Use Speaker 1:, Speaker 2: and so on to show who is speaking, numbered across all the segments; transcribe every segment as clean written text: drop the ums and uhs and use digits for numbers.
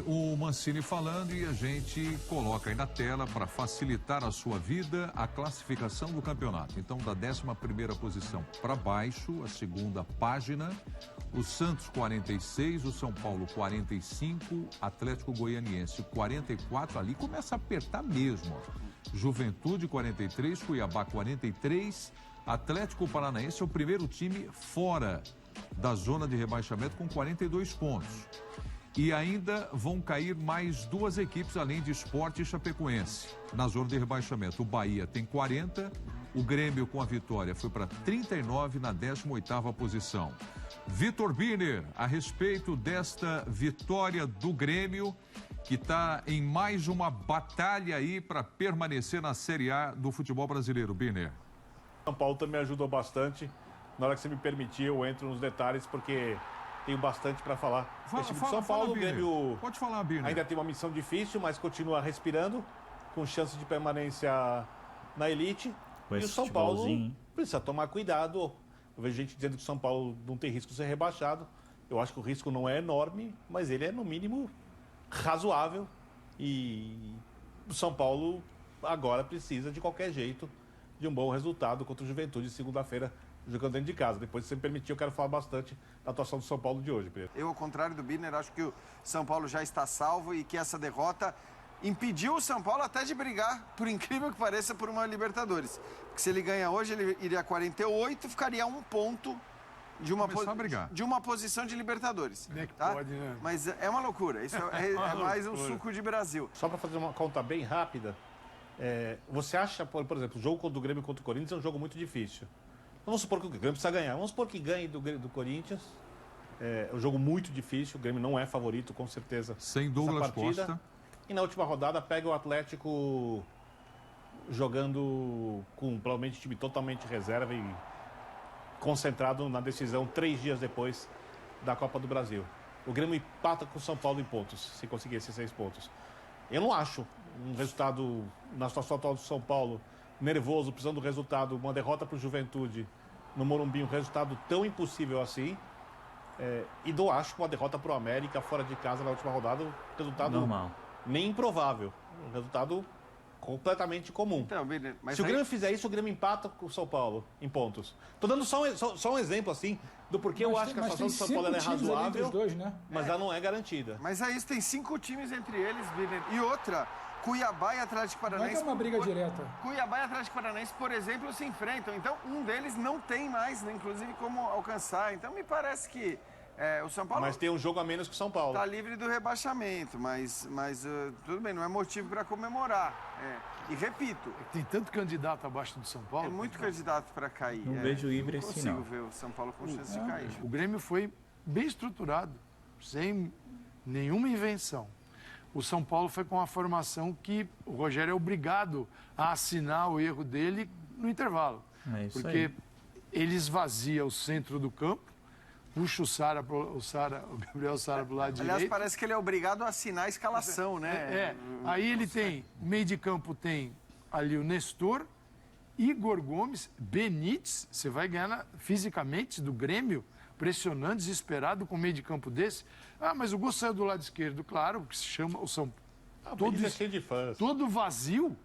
Speaker 1: o Mancini falando e a gente coloca aí na tela para facilitar a sua vida a classificação do campeonato. Então, da 11ª posição para baixo, a segunda página, o Santos 46, o São Paulo 45, Atlético Goianiense 44, ali começa a apertar mesmo. Juventude 43, Cuiabá 43, Atlético Paranaense é o primeiro time fora da zona de rebaixamento com 42 pontos. E ainda vão cair mais duas equipes, além de Sport e Chapecoense, na zona de rebaixamento. O Bahia tem 40, o Grêmio com a vitória foi para 39 na 18ª posição. Vitor Birner, a respeito desta vitória do Grêmio, que está em mais uma batalha aí para permanecer na Série A do futebol brasileiro. Birner.
Speaker 2: São Paulo também ajudou bastante. Na hora que você me permitir, eu entro nos detalhes, porque tenho bastante para falar. São Paulo, o Grêmio
Speaker 1: pode falar, Birner.
Speaker 2: Ainda tem uma missão difícil, mas continua respirando, com chance de permanência na elite. E o São Paulo precisa tomar cuidado. Eu vejo gente dizendo que o São Paulo não tem risco de ser rebaixado. Eu acho que o risco não é enorme, mas ele é, no mínimo, razoável. E o São Paulo agora precisa, de qualquer jeito, de um bom resultado contra o Juventude, segunda-feira, jogando dentro de casa. Depois, se você me permitir, eu quero falar bastante da atuação do São Paulo de hoje, Pedro.
Speaker 3: Eu, ao contrário do Birner, acho que o São Paulo já está salvo e que essa derrota impediu o São Paulo até de brigar, por incrível que pareça, por uma Libertadores. Porque se ele ganha hoje, ele iria a 48, ficaria a 1 ponto de uma posição de Libertadores.
Speaker 4: Como é que
Speaker 3: tá?
Speaker 4: pode, né?
Speaker 3: Mas é uma loucura. Isso é mais um suco de Brasil.
Speaker 2: Só para fazer uma conta bem rápida, você acha, por exemplo, o jogo do Grêmio contra o Corinthians é um jogo muito difícil. Vamos supor que o Grêmio precisa ganhar. Vamos supor que ganhe do Corinthians. É um jogo muito difícil. O Grêmio não é favorito, com certeza.
Speaker 1: Sem Douglas Costa.
Speaker 2: E na última rodada pega o Atlético jogando com provavelmente time totalmente reserva e concentrado na decisão 3 dias depois da Copa do Brasil. O Grêmio empata com o São Paulo em pontos, se conseguir esses 6 pontos. Eu não acho um resultado, na situação atual do São Paulo, nervoso, precisando do resultado, uma derrota para o Juventude no Morumbi, um resultado tão impossível assim. E acho uma derrota para o América fora de casa na última rodada, um resultado normal, nem improvável, um resultado completamente comum.
Speaker 3: Então, mas
Speaker 2: se o Grêmio fizer isso, o Grêmio empata com o São Paulo em pontos. Estou dando só um exemplo assim do porquê eu acho que a situação do São Paulo é razoável,
Speaker 4: dois, né?
Speaker 2: mas ela não é garantida.
Speaker 3: Mas aí tem 5 times entre eles, Birner. E outra, Cuiabá e Atlético Paranaense.
Speaker 4: Não é uma briga direta.
Speaker 3: Cuiabá e Atlético Paranaense, por exemplo, se enfrentam. Então, um deles não tem mais, né, inclusive, como alcançar. Então, me parece que o São Paulo...
Speaker 2: Mas tem um jogo a menos que o São Paulo.
Speaker 3: Está livre do rebaixamento, mas tudo bem, não é motivo para comemorar. E repito...
Speaker 4: Tem tanto candidato abaixo do São Paulo.
Speaker 3: É muito candidato para cair.
Speaker 5: Não vejo livre
Speaker 3: não
Speaker 5: assim,
Speaker 3: consigo
Speaker 5: não.
Speaker 3: ver o São Paulo com chance de cair.
Speaker 4: O Grêmio foi bem estruturado, sem nenhuma invenção. O São Paulo foi com uma formação que o Rogério é obrigado a assinar o erro dele no intervalo.
Speaker 5: É isso
Speaker 4: porque
Speaker 5: aí.
Speaker 4: ele esvazia o centro do campo, puxa o Gabriel Sara para o lado direito.
Speaker 3: Aliás, parece que ele é obrigado a assinar a escalação, né?
Speaker 4: Aí ele tem, meio de campo tem ali o Nestor, Igor Gomes, Benítez, você vai ganhar fisicamente do Grêmio, pressionando, desesperado com meio de campo desse. Ah, mas o gol saiu do lado esquerdo, claro, porque se chama o São Paulo. Todo vazio,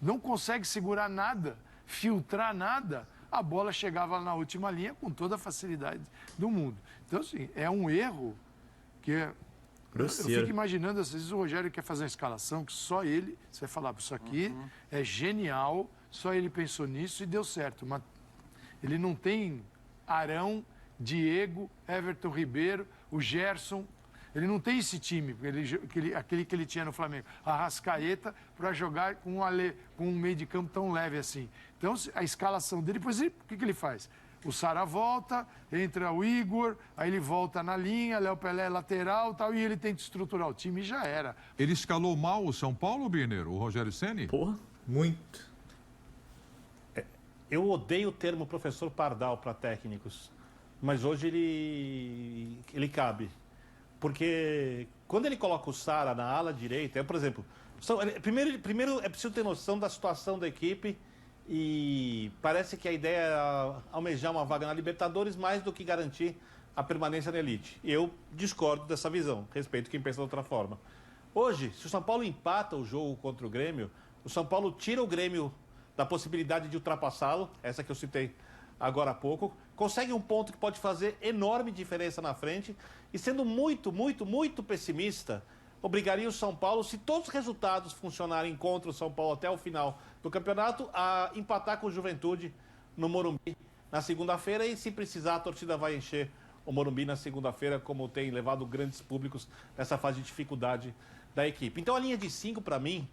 Speaker 4: não consegue segurar nada, filtrar nada. A bola chegava na última linha com toda a facilidade do mundo. Então, assim, é um erro que eu fico imaginando, às vezes o Rogério quer fazer uma escalação que só ele, você vai falar, isso aqui é genial, só ele pensou nisso e deu certo. Mas ele não tem Arão, Diego, Everton Ribeiro, o Gerson. Ele não tem esse time, aquele que ele tinha no Flamengo, Arrascaeta, para jogar com um meio de campo tão leve assim. Então, a escalação dele, depois o que ele faz? O Sara volta, entra o Igor, aí ele volta na linha, Léo Pelé lateral tal, e ele tenta estruturar o time e já era.
Speaker 1: Ele escalou mal o São Paulo, Birner, o Rogério Ceni?
Speaker 5: Porra, muito.
Speaker 2: Eu odeio o termo professor Pardal para técnicos, mas hoje ele cabe. Porque quando ele coloca o Sara na ala direita, por exemplo, primeiro é preciso ter noção da situação da equipe e parece que a ideia é almejar uma vaga na Libertadores mais do que garantir a permanência na elite. Eu discordo dessa visão, respeito quem pensa de outra forma. Hoje, se o São Paulo empata o jogo contra o Grêmio, o São Paulo tira o Grêmio da possibilidade de ultrapassá-lo, essa que eu citei agora há pouco, consegue um ponto que pode fazer enorme diferença na frente e, sendo muito, muito, muito pessimista, obrigaria o São Paulo, se todos os resultados funcionarem contra o São Paulo até o final do campeonato, a empatar com o Juventude no Morumbi na segunda-feira, e se precisar a torcida vai encher o Morumbi na segunda-feira, como tem levado grandes públicos nessa fase de dificuldade da equipe. Então a linha de 5 para mim,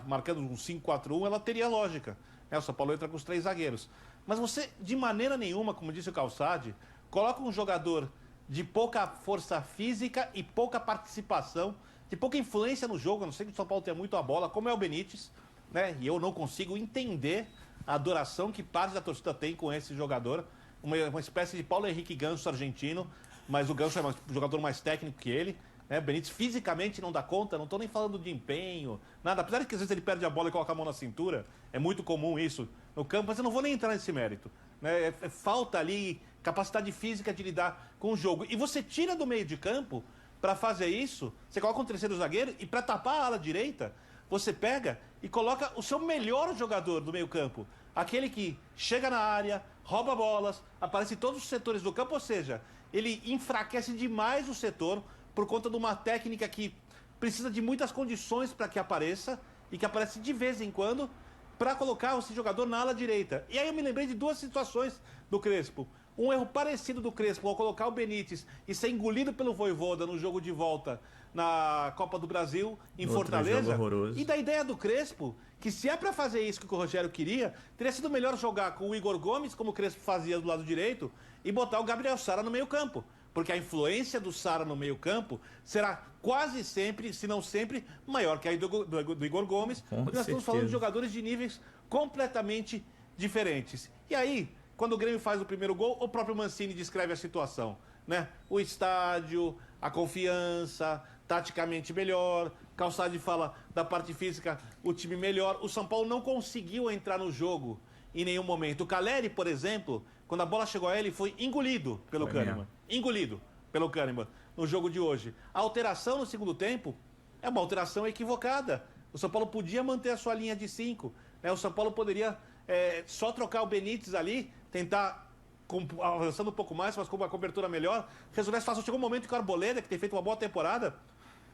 Speaker 2: marcando um 5-4-1, ela teria lógica, né? O São Paulo entra com os 3 zagueiros. Mas você, de maneira nenhuma, como disse o Calçade, coloca um jogador de pouca força física e pouca participação, de pouca influência no jogo, a não ser que o São Paulo tenha muito a bola, como é o Benítez, né? E eu não consigo entender a adoração que parte da torcida tem com esse jogador, uma espécie de Paulo Henrique Ganso argentino, mas o Ganso é um jogador mais técnico que ele, né? O Benítez fisicamente não dá conta, não estou nem falando de empenho, nada, apesar de que às vezes ele perde a bola e coloca a mão na cintura, é muito comum isso no campo, mas eu não vou nem entrar nesse mérito, né? Falta ali capacidade física de lidar com o jogo. E você tira do meio de campo para fazer isso, você coloca um terceiro zagueiro e para tapar a ala direita, você pega e coloca o seu melhor jogador do meio campo, aquele que chega na área, rouba bolas, aparece em todos os setores do campo, ou seja, ele enfraquece demais o setor por conta de uma técnica que precisa de muitas condições para que apareça e que aparece de vez em quando para colocar esse jogador na ala direita. E aí eu me lembrei de 2 situações do Crespo. Um erro parecido do Crespo ao colocar o Benítez e ser engolido pelo Vojvoda no jogo de volta na Copa do Brasil, em Fortaleza. E da ideia do Crespo, que se é para fazer isso que o Rogério queria, teria sido melhor jogar com o Igor Gomes, como o Crespo fazia do lado direito, e botar o Gabriel Sara no meio campo. Porque a influência do Sara no meio campo será quase sempre, se não sempre, maior que a do Igor Gomes. Porque nós estamos falando de jogadores de níveis completamente diferentes. E aí, quando o Grêmio faz o primeiro gol, o próprio Mancini descreve a situação, né? O estádio, a confiança, taticamente melhor. Calçade fala da parte física, o time melhor. O São Paulo não conseguiu entrar no jogo em nenhum momento. O Caleri, por exemplo, quando a bola chegou a ele, foi engolido pelo Kahneman. Engolido pelo Kahneman no jogo de hoje. A alteração no segundo tempo é uma alteração equivocada. O São Paulo podia manter a sua linha de 5, né? O São Paulo poderia só trocar o Benítez ali, tentar, avançando um pouco mais, mas com uma cobertura melhor, resolver essa situação. Chegou um momento que o Arboleda, que tem feito uma boa temporada,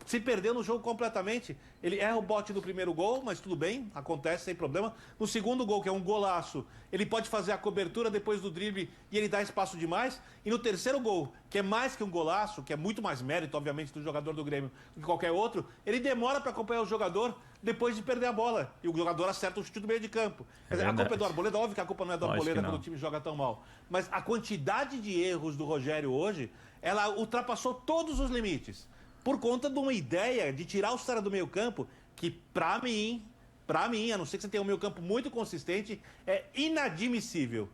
Speaker 2: se perdeu no jogo completamente. Ele erra o bote do primeiro gol, mas tudo bem, acontece sem problema. No segundo gol, que é um golaço, ele pode fazer a cobertura depois do drible e ele dá espaço demais. E no terceiro gol, que é mais que um golaço, que é muito mais mérito, obviamente, do jogador do Grêmio do que qualquer outro, ele demora para acompanhar o jogador depois de perder a bola. E o jogador acerta o chute do meio de campo. Quer dizer, a culpa é do Arboleda, óbvio que a culpa não é do Arboleda quando o time joga tão mal. Mas a quantidade de erros do Rogério hoje, ela ultrapassou todos os limites. Por conta de uma ideia de tirar o Sara do meio campo, que pra mim, a não ser que você tenha um meio campo muito consistente, é inadmissível.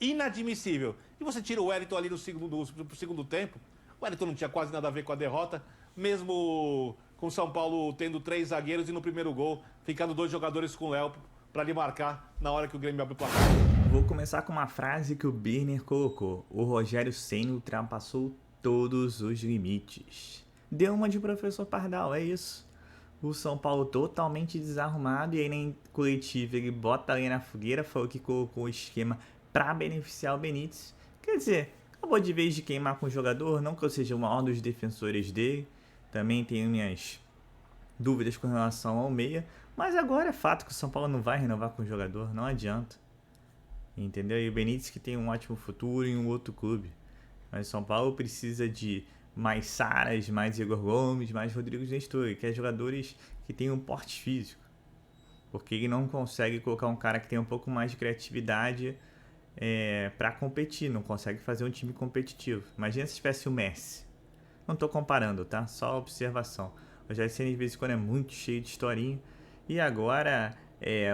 Speaker 2: Inadmissível. E você tira o Wellington ali no segundo tempo, o Wellington não tinha quase nada a ver com a derrota, mesmo com o São Paulo tendo 3 zagueiros e no primeiro gol, ficando 2 jogadores com o Léo para lhe marcar na hora que o Grêmio abre o placar.
Speaker 5: Vou começar com uma frase que o Birner colocou. O Rogério Ceni ultrapassou todos os limites. Deu uma de professor Pardal, é isso. O São Paulo totalmente desarrumado e aí na coletiva ele bota ali na fogueira, falou que colocou o esquema para beneficiar o Benítez. Quer dizer, acabou de vez de queimar com o jogador, não que eu seja o maior dos defensores dele, também tenho minhas dúvidas com relação ao meia, mas agora é fato que o São Paulo não vai renovar com o jogador, não adianta. Entendeu? E o Benítez que tem um ótimo futuro em um outro clube. Mas o São Paulo precisa de mais Saras, mais Igor Gomes, mais Rodrigo Nestor, que é jogadores que têm um porte físico. Porque ele não consegue colocar um cara que tem um pouco mais de criatividade para competir, não consegue fazer um time competitivo. Imagina se tivesse o Messi. Não estou comparando, tá? Só observação. O Rogério Ceni de vez em quando é muito cheio de historinha. E agora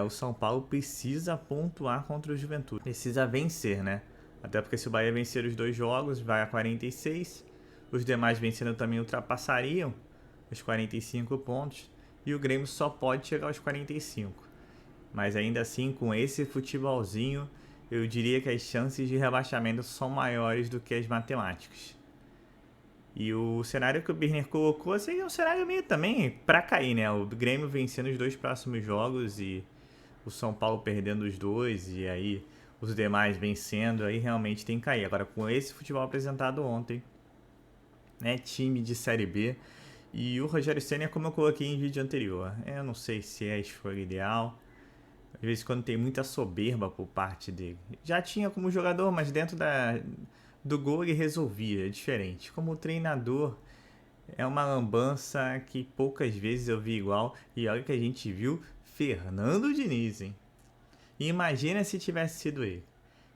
Speaker 5: o São Paulo precisa pontuar contra o Juventude. Precisa vencer, né? Até porque se o Bahia vencer os 2 jogos, vai a 46. Os demais vencendo também ultrapassariam os 45 pontos. E o Grêmio só pode chegar aos 45. Mas ainda assim, com esse futebolzinho, eu diria que as chances de rebaixamento são maiores do que as matemáticas. E o cenário que o Birner colocou seria um cenário meio também pra cair, né? O Grêmio vencendo os 2 próximos jogos e o São Paulo perdendo os 2, e aí os demais vencendo, aí realmente tem que cair. Agora, com esse futebol apresentado ontem, né? Time de Série B, e o Rogério Ceni é como eu coloquei em vídeo anterior. Eu não sei se é a escolha ideal. Às vezes quando tem muita soberba por parte dele. Já tinha como jogador, mas dentro do gol ele resolvia, é diferente. Como treinador, é uma lambança que poucas vezes eu vi igual. E olha que a gente viu Fernando Diniz, hein? E imagina se tivesse sido ele.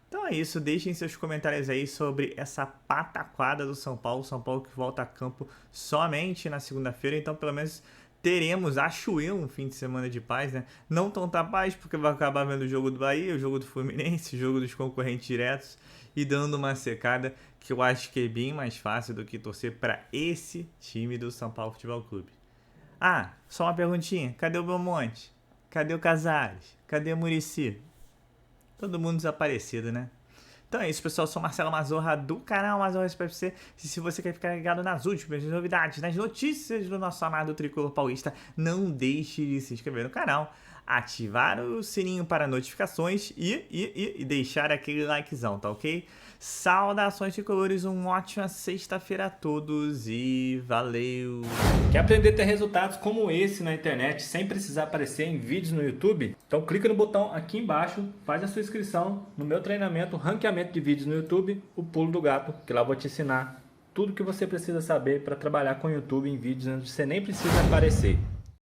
Speaker 5: Então é isso, deixem seus comentários aí sobre essa pataquada do São Paulo. São Paulo que volta a campo somente na segunda-feira, então pelo menos teremos, acho eu, um fim de semana de paz, né? Não tanta paz, porque vai acabar vendo o jogo do Bahia, o jogo do Fluminense, o jogo dos concorrentes diretos e dando uma secada que eu acho que é bem mais fácil do que torcer para esse time do São Paulo Futebol Clube. Ah, só uma perguntinha, cadê o Belmonte? Cadê o Casares? Cadê o Muricy? Todo mundo desaparecido, né? Então é isso, pessoal. Eu sou Marcelo Mazorra do canal Mazorra SPFC. E se você quer ficar ligado nas últimas novidades, nas notícias do nosso amado Tricolor Paulista, não deixe de se inscrever no canal, ativar o sininho para notificações e deixar aquele likezão, tá ok? Saudações tricolores, uma ótima sexta-feira a todos e valeu!
Speaker 6: Quer aprender a ter resultados como esse na internet sem precisar aparecer em vídeos no YouTube? Então clica no botão aqui embaixo, faz a sua inscrição no meu treinamento Ranqueamento de Vídeos no YouTube, o Pulo do Gato, que lá eu vou te ensinar tudo que você precisa saber para trabalhar com o YouTube em vídeos onde você nem precisa aparecer.